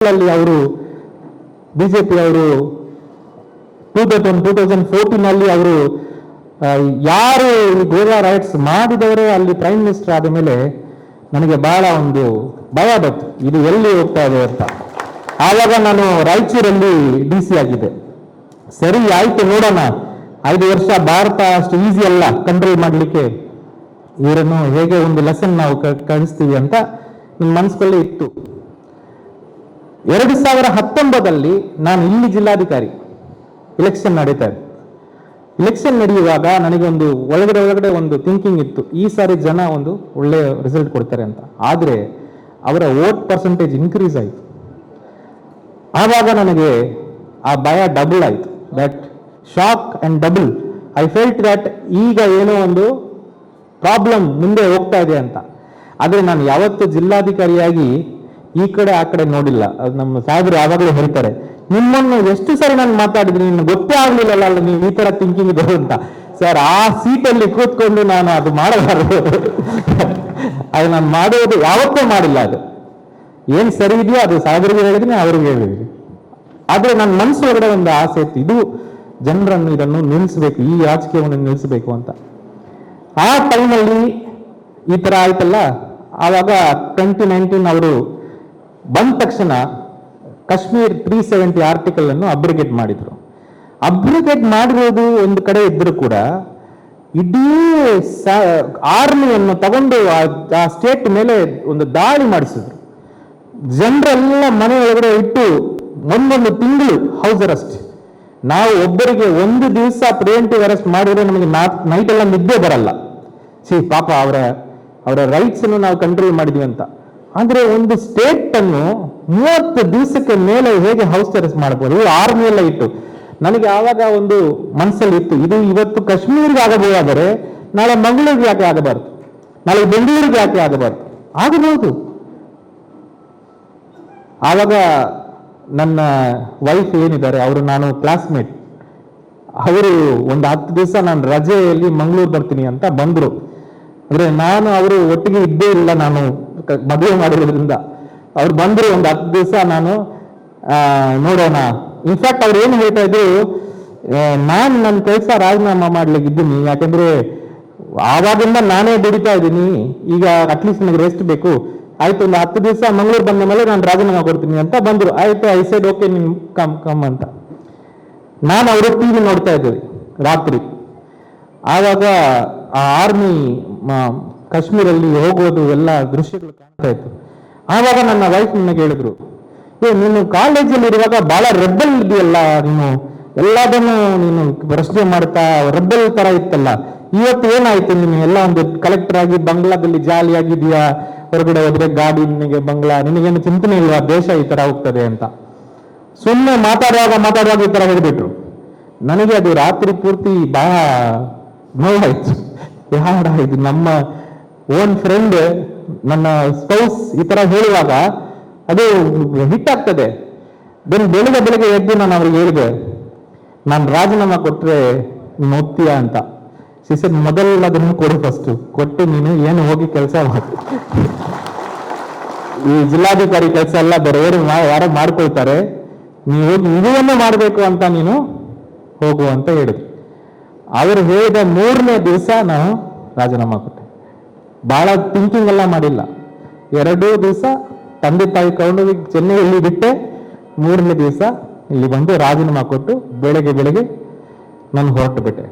ಅವರು ಬಿಜೆಪಿ ಅವರು 2014 ಅವರು ಯಾರು ಗೋವಾ ರೈಟ್ಸ್ ಮಾಡಿದವರೇ ಅಲ್ಲಿ ಪ್ರೈಮ್ ಮಿನಿಸ್ಟರ್ ಆದ ಮೇಲೆ ನನಗೆ ಬಹಳ ಒಂದು ಭಯ ಬಂತು, ಇದು ಎಲ್ಲಿ ಹೋಗ್ತಾ ಇದೆ ಅಂತ. ಆವಾಗ ನಾನು ರಾಯಚೂರಲ್ಲಿ DC ಆಗಿದ್ದೆ. ಸರಿ ಆಯ್ತು, ನೋಡೋಣ, 5 ವರ್ಷ ಭಾರತ ಅಷ್ಟು ಈಸಿ ಅಲ್ಲ ಕಂಟ್ರೋಲ್ ಮಾಡಲಿಕ್ಕೆ, ಇವರನ್ನು ಹೇಗೆ ಒಂದು ಲೆಸನ್ ನಾವು ಕಳಿಸ್ತೀವಿ ಅಂತ ನನ್ನ ಮನಸ್ಸಲ್ಲಿ ಇತ್ತು. 2019 ನಾನು ಇಲ್ಲಿ ಜಿಲ್ಲಾಧಿಕಾರಿ, ಇಲೆಕ್ಷನ್ ನಡೀತಾ ಇದೆ. ಇಲೆಕ್ಷನ್ ನಡೆಯುವಾಗ ನನಗೆ ಒಂದು ಒಳಗಡೆ ಒಂದು ಥಿಂಕಿಂಗ್ ಇತ್ತು, ಈ ಸಾರಿ ಜನ ಒಂದು ಒಳ್ಳೆ ರಿಸಲ್ಟ್ ಕೊಡ್ತಾರೆ ಅಂತ. ಆದರೆ ಅವರ ವೋಟ್ ಪರ್ಸೆಂಟೇಜ್ ಇನ್ಕ್ರೀಸ್ ಆಯಿತು. ಆವಾಗ ನನಗೆ ಆ ಭಯ ಡಬಲ್ ಆಯಿತು, that shock and double. I felt that ಈಗ ಏನೋ ಒಂದು ಪ್ರಾಬ್ಲಮ್ ಮುಂದೆ ಹೋಗ್ತಾ ಇದೆ ಅಂತ. ಆದರೆ ನಾನು ಯಾವತ್ತು ಜಿಲ್ಲಾಧಿಕಾರಿಯಾಗಿ ಈ ಕಡೆ ಆ ಕಡೆ ನೋಡಿಲ್ಲ. ಅದು ನಮ್ಮ ಸಾಹೇಬರು ಯಾವಾಗಲೂ ಹೇಳ್ತಾರೆ, ನಿಮ್ಮನ್ನು ಎಷ್ಟು ಸರಿ ನಾನು ಮಾತಾಡಿದ್ರೆ ನಿಮ್ಗೆ ಗೊತ್ತೇ ಆಗ್ಲಿಲ್ಲ ನೀವು ಈ ತರ ಥಿಂಕಿಂಗ್ ಇದೆ ಅಂತ. ಸರ್, ಆ ಸೀಟಲ್ಲಿ ಕೂತ್ಕೊಂಡು ನಾನು ಅದು ಮಾಡಬಾರದು, ಅದು ನಾನು ಮಾಡೋದು ಯಾವತ್ತೂ ಮಾಡಿಲ್ಲ. ಅದು ಏನ್ ಸರಿ ಇದೆಯೋ ಅದು ಸಾಹೇಬರಿಗೆ ಹೇಳಿದ್ರೆ ಅವ್ರಿಗೆ ಹೇಳಿದ್ರಿ. ಆದ್ರೆ ನನ್ನ ಮನಸ್ಸು ಒಳಗಡೆ ಒಂದು ಆಸೆ ಇತ್ತು, ಇದು ಜನರನ್ನು ಇದನ್ನು ನಿಲ್ಲಿಸಬೇಕು, ಈ ರಾಜಕೀಯವನ್ನು ನಿಲ್ಲಿಸಬೇಕು ಅಂತ. ಆ ಟೈಮಲ್ಲಿ ಈ ತರ ಆಯ್ತಲ್ಲ. ಆವಾಗ 2019 ಅವರು ಬಂದ ತಕ್ಷಣ ಕಾಶ್ಮೀರ್ 370 ಆರ್ಟಿಕಲ್ ಅನ್ನು ಅಬ್ರಿಗೇಟ್ ಮಾಡಿದ್ರು. ಅಬ್ರಿಗೇಟ್ ಮಾಡಿರೋದು ಒಂದು ಕಡೆ ಇದ್ರೂ ಕೂಡ ಇಡೀ ಆರ್ಮಿಯನ್ನು ತಗೊಂಡು ಆ ಸ್ಟೇಟ್ ಮೇಲೆ ಒಂದು ದಾಳಿ ಮಾಡಿಸಿದ್ರು. ಜನರೆಲ್ಲ ಮನೆ ಒಳಗಡೆ ಇಟ್ಟು ಒಂದೊಂದು ತಿಂಗಳು ಹೌಸ್ ಅರೆಸ್ಟ್. ನಾವು ಒಬ್ಬರಿಗೆ ಒಂದು ದಿವಸ ಪ್ರಿವೆಂಟಿವ್ ಅರೆಸ್ಟ್ ಮಾಡಿದ್ರೆ ನಮಗೆ ನೈಟ್ ಎಲ್ಲ ನಿದ್ದೆ ಬರಲ್ಲ. ಪಾಪ ಅವರ ರೈಟ್ಸ್ ಅನ್ನು ನಾವು ಕಂಟ್ರೋಲ್ ಮಾಡಿದ್ವಿ ಅಂತ. ಆದ್ರೆ ಒಂದು ಸ್ಟೇಟ್ ಅನ್ನು 30 ದಿವಸಕ್ಕೆ ಮೇಲೆ ಹೇಗೆ ಹೌಸ್ ಅರೆಸ್ಟ್ ಮಾಡಬಹುದು, ಆರ್ಮಿ ಎಲ್ಲ ಇಟ್ಟು. ನನಗೆ ಆವಾಗ ಒಂದು ಮನಸ್ಸಲ್ಲಿ ಇತ್ತು, ಇದು ಇವತ್ತು ಕಾಶ್ಮೀರಿಗೆ ಆಗಬಹುದಾದರೆ ನಾಳೆ ಮಂಗಳೂರಿಗೆ ಯಾಕೆ ಆಗಬಾರ್ದು, ನಾಳೆ ಬೆಂಗಳೂರಿಗೆ ಯಾಕೆ ಆಗಬಾರ್ದು, ಆಗಬಹುದು. ಆವಾಗ ನನ್ನ ವೈಫ್ ಏನಿದ್ದಾರೆ ಅವರು, ನಾನು ಕ್ಲಾಸ್ಮೇಟ್, ಅವರು ಒಂದು 10 ದಿವಸ ನಾನು ರಜೆಯಲ್ಲಿ ಮಂಗಳೂರು ಬರ್ತೀನಿ ಅಂತ ಬಂದ್ರು. ಅಂದ್ರೆ ನಾನು ಅವರು ಒಟ್ಟಿಗೆ ಇದ್ದೇ ಇಲ್ಲ, ನಾನು ಮದುವೆ ಮಾಡಿರೋದ್ರಿಂದ. ಅವ್ರು ಬಂದ್ರು ಒಂದು 10 ದಿವಸ, ನಾನು ನೋಡೋಣ. ಇನ್ಫ್ಯಾಕ್ಟ್ ಅವ್ರು ಏನು ಹೇಳ್ತಾ ಇದ್ರು, ನಾನು ನನ್ನ ಕೆಲಸ ರಾಜೀನಾಮಾ ಮಾಡ್ಲಿಕ್ಕೆ ಇದ್ದೀನಿ, ಯಾಕಂದ್ರೆ ಆವಾಗಿಂದ ನಾನೇ ದುಡಿತಾ ಇದ್ದೀನಿ, ಈಗ ಅಟ್ಲೀಸ್ಟ್ ನನಗೆ ರೆಸ್ಟ್ ಬೇಕು. ಆಯ್ತು, ಒಂದು 10 ದಿವಸ ಮಂಗಳೂರು ಬಂದ ಮೇಲೆ ನಾನು ರಾಜೀನಾಮಾ ಕೊಡ್ತೀನಿ ಅಂತ ಬಂದ್ರು. ಆಯ್ತು, ಐ ಸೈಡ್ ಓಕೆ, ನಿನ್ ಕಮ್ ಅಂತ. ನಾನು ಅವರು TV ನೋಡ್ತಾ ಇದ್ದೀವಿ ರಾತ್ರಿ. ಆವಾಗ ಆ ಆರ್ಮಿ ಕಾಶ್ಮೀರಲ್ಲಿ ಹೋಗೋದು ಎಲ್ಲ ದೃಶ್ಯಗಳು ಕಾಣ್ತಾ ಇತ್ತು. ಆವಾಗ ನನ್ನ ವೈಫ್ ನನಗೆ ಹೇಳಿದ್ರು, ನೀನು ಕಾಲೇಜಲ್ಲಿ ಇರುವಾಗ ಬಹಳ ರೆಬೆಲ್ ಇದೆಯಲ್ಲ, ನೀನು ಎಲ್ಲದನ್ನು ನೀನು ಪ್ರಶ್ನೆ ಮಾಡ್ತಾ ರೆಬೆಲ್ ತರ ಇತ್ತಲ್ಲ, ಇವತ್ತು ಏನಾಯ್ತು, ನೀನು ಎಲ್ಲ ಒಂದು ಕಲೆಕ್ಟರ್ ಆಗಿ ಬಂಗ್ಲಾದಲ್ಲಿ ಜಾಲಿ ಆಗಿದೆಯಾ, ಹೊರಗಡೆ ಹೋದ್ರೆ ಗಾಡಿ, ನಿನಗೆ ಬಂಗ್ಲಾ, ನಿನಗೇನು ಚಿಂತನೆ ಇಲ್ವಾ, ದೇಶ ಈ ತರ ಹೋಗ್ತದೆ ಅಂತ. ಸುಮ್ಮನೆ ಮಾತಾಡುವಾಗ ಈ ತರ ಹೇಳ್ಬಿಟ್ರು. ನನಗೆ ಅದು ರಾತ್ರಿ ಪೂರ್ತಿ ಬಹಳ ನೋವಾಯ್ತು. ಯಾರ ಇದು ನಮ್ಮ ಓನ್ ಫ್ರೆಂಡ್, ನನ್ನ ಸ್ಪೌಸ್ ಈ ತರ ಹೇಳುವಾಗ ಅದು ಹಿಟ್ ಆಗ್ತದೆ. ಬೆಳಿಗ್ಗೆ ಎದ್ದು ನಾನು ಅವ್ರಿಗೆ ಹೇಳಿದೆ, ನಾನು ರಾಜೀನಾಮಾ ಕೊಟ್ರೆ ನೀನು ಹೋಗ್ತೀಯಾ ಅಂತ. ಶಿಷ್ಯ ಮೊದಲು ಅದನ್ನು ಕೊಡು, ಫಸ್ಟ್ ಕೊಟ್ಟು ನೀನು ಏನು ಹೋಗಿ ಕೆಲಸ ಮಾಡಿ, ಈ ಜಿಲ್ಲಾಧಿಕಾರಿ ಕೆಲಸ ಎಲ್ಲ ಬೇರೆಯವರು ಯಾರೋ ಮಾಡ್ಕೊಳ್ತಾರೆ, ನೀವು ಹೋಗಿ ಇದನ್ನು ಮಾಡಬೇಕು ಅಂತ ನೀನು ಹೋಗು ಅಂತ ಹೇಳಿದ್ರು. ಅವರು ಹೇಳಿದ 3ನೇ ದಿವಸ ನಾನು ರಾಜೀನಾಮಾ ಕೊಟ್ಟೆ. ಬಹಳ ಥಿಂಕಿಂಗ್ ಎಲ್ಲ ಮಾಡಿಲ್ಲ. 2 ದಿವಸ ತಂದೆ ತಾಯಿ ಕರ್ಕೊಂಡು ಚೆನ್ನೈಯಲ್ಲಿ ಬಿಟ್ಟೆ. 3ನೇ ದಿವಸ ಇಲ್ಲಿ ಬಂದು ರಾಜೀನಾಮಾ ಕೊಟ್ಟು ಬೆಳಗ್ಗೆ ನಾನು ಹೊರಟು ಬಿಟ್ಟೆ.